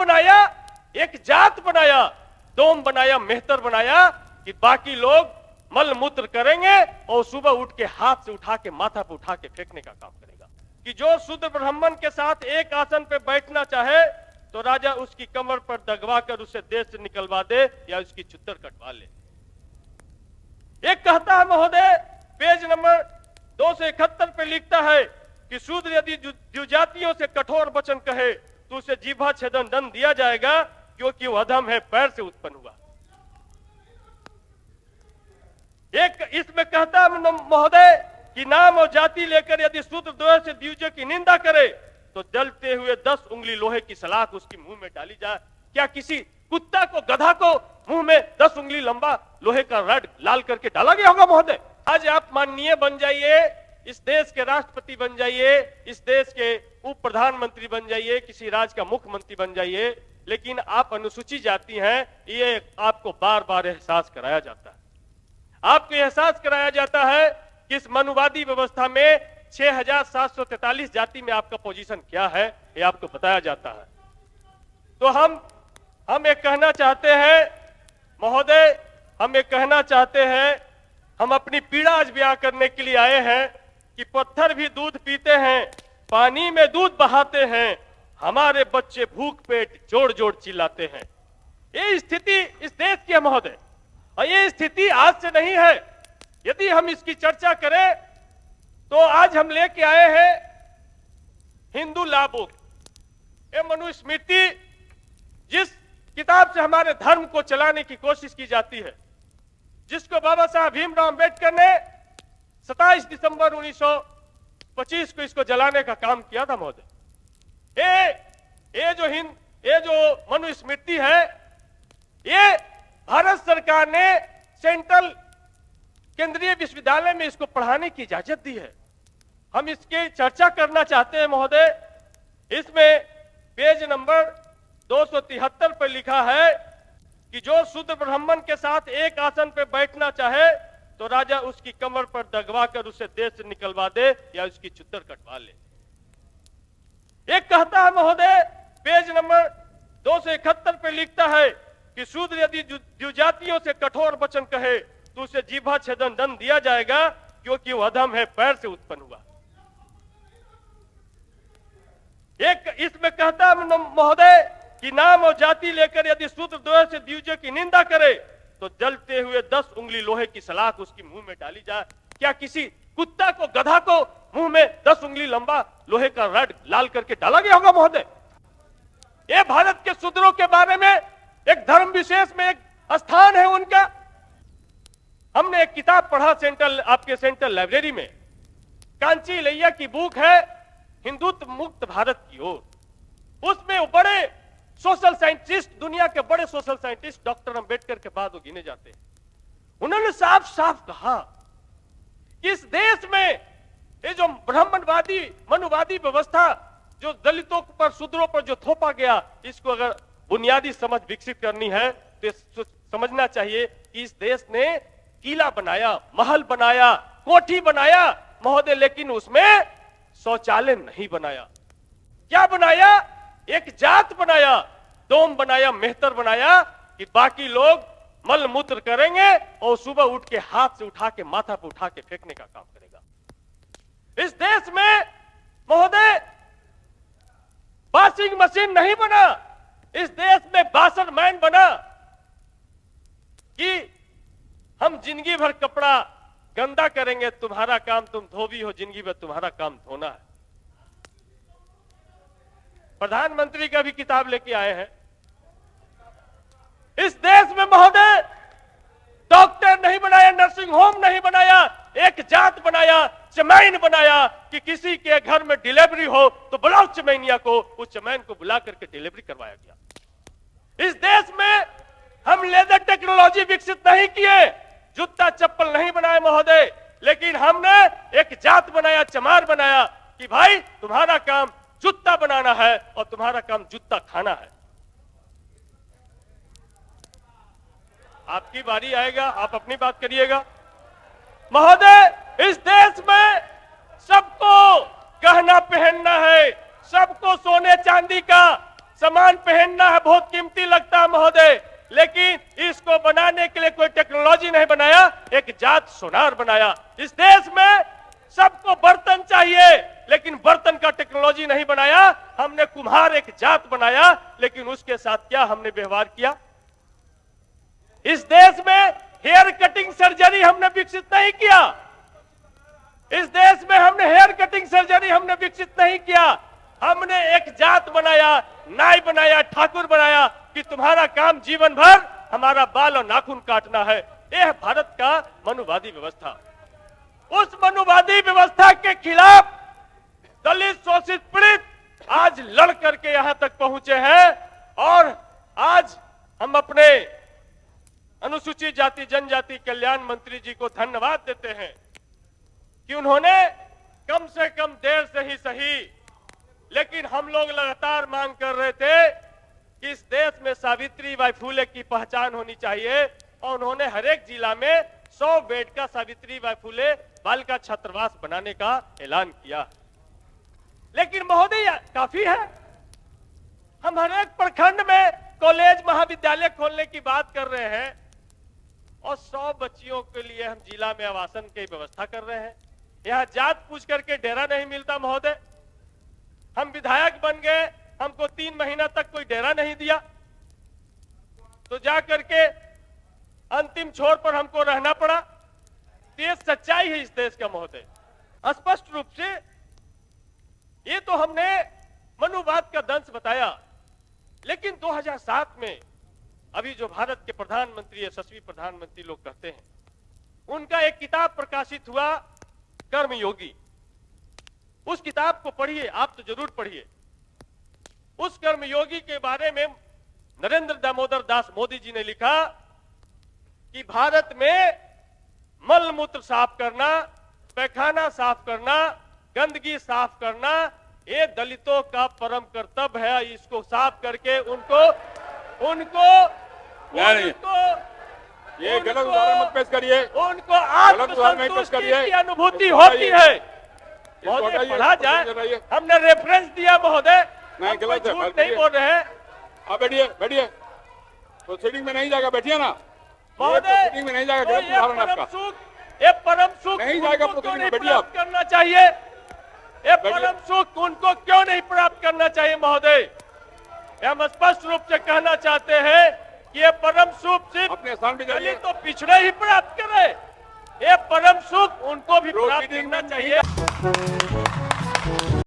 बनाया? एक जात बनाया, डोम बनाया, मेहतर बनाया कि बाकी लोग मल मूत्र करेंगे और सुबह उठ के हाथ से उठा के माथा पे उठा के फेंकने का काम करेगा। कि जो शूद्र ब्राह्मण के साथ एक आसन पे बैठना चाहे तो राजा उसकी कमर पर दगवा कर उसे देश से निकलवा दे या उसकी चुत्तर कटवा ले। एक कहता है महोदय, पेज नंबर 271 पे लिखता है कि शूद्र यदि द्विजातियों से कठोर वचन कहे तो उसे जीभा छेदन दंड दिया जाएगा, क्योंकि वह अधम है, पैर से उत्पन्न हुआ। एक इसमें कहता है महोदय कि नाम और जाति लेकर यदि शूद्र द्वय से द्विज की निंदा करे तो जलते हुए 10 उंगली लोहे की सलाख उसकी मुंह में डाली जाए। क्या किसी कुत्ता को, गधा को मुंह में 10 उंगली लंबा लोहे का रड लाल करके डाला गया होगा महोदय? आज आप माननीय बन जाइए, इस देश के राष्ट्रपति बन जाइए, इस देश के उप प्रधानमंत्री बन जाइए, किसी राज्य का मुख्यमंत्री बन जाइए, लेकिन आप अनुसूचित जाति हैं, ये आपको बार बार एहसास कराया जाता है। आपको एहसास कराया जाता है कि इस मनुवादी व्यवस्था में 6743 जाति में आपका पोजीशन क्या है, ये आपको बताया जाता है। तो हम एक कहना चाहते हैं महोदय, हम एक कहना चाहते हैं, हम अपनी पीड़ा आज बयां करने के लिए आए हैं कि पत्थर भी दूध पीते हैं, पानी में दूध बहाते हैं, हमारे बच्चे भूख पेट जोड़ जोड़ चिल्लाते हैं। ये स्थिति इस देश की है महोदय, और ये स्थिति आज से नहीं है। यदि हम इसकी चर्चा करें तो आज हम लेके आए हैं हिंदू लॉ बुक, ये मनुस्मृति, जिस किताब से हमारे धर्म को चलाने की कोशिश की जाती है, जिसको बाबा साहब भीमराव अंबेडकर ने 27 दिसंबर 1925 को इसको जलाने का काम किया था महोदय। ये जो मनुस्मृति है, ये भारत सरकार ने सेंट्रल केंद्रीय विश्वविद्यालय में इसको पढ़ाने की इजाजत दी है। हम इसकी चर्चा करना चाहते हैं महोदय। इसमें पेज नंबर 273 पर लिखा है कि जो शूद्र ब्राह्मण के साथ एक आसन पर बैठना चाहे तो राजा उसकी कमर पर दगवा कर उसे देश से निकलवा दे या उसकी चुत्तर कटवा ले। एक कहता है महोदय, पेज नंबर 271 पे लिखता है कि शूद्र यदि द्विजातियों से कठोर वचन कहे तो उसे जीभा छेदन दंड दिया जाएगा, क्योंकि वह अधम है, पैर से उत्पन्न हुआ। एक इसमें कहता है महोदय कि नाम और जाति लेकर यदि शूद्र द्वय से द्विज की निंदा करे तो जलते हुए 10 उंगली लोहे की सलाख उसकी मुंह में डाली जाए। क्या किसी कुत्ता को, गधा को मुंह में 10 उंगली लंबा लोहे का रड लाल करके डाला गया होगा महोदय? ये भारत के शूद्रों के बारे में एक धर्म विशेष में एक स्थान है उनका। हमने एक किताब पढ़ा आपके सेंट्रल लाइब्रेरी में, कांची लैया की बुक है हिंदुत्व मुक्त भारत की ओर। उसमें बड़े सोशल साइंटिस्ट, दुनिया के बड़े सोशल साइंटिस्ट डॉक्टर अंबेडकर के बाद वो गिने जाते हैं। उन्होंने साफ साफ कहा कि इस देश में ये जो ब्राह्मणवादी मनुवादी व्यवस्था जो दलितों पर, शूद्रों पर जो थोपा गया, इसको अगर बुनियादी समझ विकसित करनी है तो समझना चाहिए कि इस देश ने किला बनाया, महल बनाया, कोठी बनाया महोदय, लेकिन उसमें शौचालय नहीं बनाया। क्या बनाया? एक जात बनाया, डोम बनाया, मेहतर बनाया कि बाकी लोग मल मूत्र करेंगे और सुबह उठ के हाथ से उठा के माथा पे उठा के फेंकने का काम करेगा। इस देश में महोदय वॉशिंग मशीन नहीं बना, इस देश में बासन मैन बना कि हम जिंदगी भर कपड़ा गंदा करेंगे, तुम्हारा काम, तुम धोबी हो, जिंदगी भर तुम्हारा काम धोना है। प्रधानमंत्री का भी किताब लेके आए हैं। इस देश में महोदय डॉक्टर नहीं बनाया, नर्सिंग होम नहीं बनाया, एक जात बनाया, चमैन बनाया कि किसी के घर में डिलीवरी हो तो बुलाओ चमैनिया को, उस चमैन को बुला करके डिलीवरी करवाया गया। इस देश में हम लेदर टेक्नोलॉजी विकसित नहीं किए, जूता चप्पल नहीं बनाए महोदय, लेकिन हमने एक जात बनाया, चमार बनाया कि भाई तुम्हारा काम जूता बनाना है और तुम्हारा काम जूता खाना है। आपकी बारी आएगा, आप अपनी बात करिएगा। महोदय इस देश में सबको गहना पहनना है, सबको सोने चांदी का सामान पहनना है बहुत कीमती लगता है महोदय, लेकिन इसको बनाने के लिए कोई टेक्नोलॉजी नहीं बनाया, एक जात सोनार बनाया। इस देश में सबको बर्तन चाहिए, लेकिन बर्तन का टेक्नोलॉजी नहीं बनाया। हमने कुम्हार एक जात बनाया, लेकिन उसके साथ क्या हमने व्यवहार किया। इस देश में हेयर कटिंग सर्जरी हमने विकसित नहीं किया। इस देश में हमने हेयर कटिंग सर्जरी हमने विकसित नहीं किया। हमने एक जात बनाया, नाई बनाया, ठाकुर बनाया कि तुम्हारा काम जीवन भर हमारा बाल और नाखून काटना है। यह भारत का मनुवादी व्यवस्था। उस मनुवादी व्यवस्था के खिलाफ दलित, शोषित, पीड़ित आज लड़ करके यहां तक पहुंचे हैं। और आज हम अपने अनुसूचित जाति जनजाति कल्याण मंत्री जी को धन्यवाद देते हैं कि उन्होंने कम से कम देर से ही सही, लेकिन हम लोग लगातार मांग कर रहे थे कि इस देश में सावित्रीबाई फुले की पहचान होनी चाहिए, और उन्होंने हर एक जिला में 100 बेड का सावित्रीबाई फुले बालिका छात्रावास बनाने का ऐलान किया। लेकिन महोदय काफी है। हम हर एक प्रखंड में कॉलेज महाविद्यालय खोलने की बात कर रहे हैं और 100 बच्चियों के लिए हम जिला में आवासन की व्यवस्था कर रहे हैं। यहाँ जात पूछ करके डेरा नहीं मिलता महोदय। हम विधायक बन गए, हमको 3 महीना तक कोई डेरा नहीं दिया, तो जा करके अंतिम छोर पर हमको रहना पड़ा। ये सच्चाई है इस देश का महोदय। स्पष्ट रूप से ये तो हमने मनुवाद का दंश बताया, लेकिन 2007 में अभी जो भारत के प्रधानमंत्री, यशस्वी प्रधानमंत्री लोग कहते हैं, उनका एक किताब प्रकाशित हुआ कर्मयोगी। उस किताब को पढ़िए, आप तो जरूर पढ़िए। उस कर्मयोगी के बारे में नरेंद्र दामोदर दास मोदी जी ने लिखा कि भारत में मल मूत्र साफ करना, पैखाना साफ करना, गंदगी साफ करना, ये दलितों का परम कर्तव्य है। इसको साफ करके उनको ये गलत उदाहरण मत पेश करिए। उनको आत्मसंतुष्टि की अनुभूति होती है। महोदय पढ़ा जाए, हमने रेफरेंस दिया महोदय, नहीं गलत है, झूठ नहीं बोल रहे हैं। आप बैठिए, बैठिए। प्रोसीडिंग में नहीं जाएगा, बैठिए ना महोदय। प्रोसीडिंग में नहीं जाएगा, गलत उदाहरण आपका। ये परम सुख नहीं जाएगा प्रोसीडिंग में, बैठिए आप। करना चाहिए। ये परम सुख उनको क्यों नहीं प्राप्त करना चाहिए महोदय। हम स्पष्ट रूप से कहना चाहते हैं कि ये परम सुख सिर्फ अपने स्थान पे जाइए। तो पिछड़े ही प्राप्त करे, ये परम सुख उनको भी प्राप्त करना चाहिए।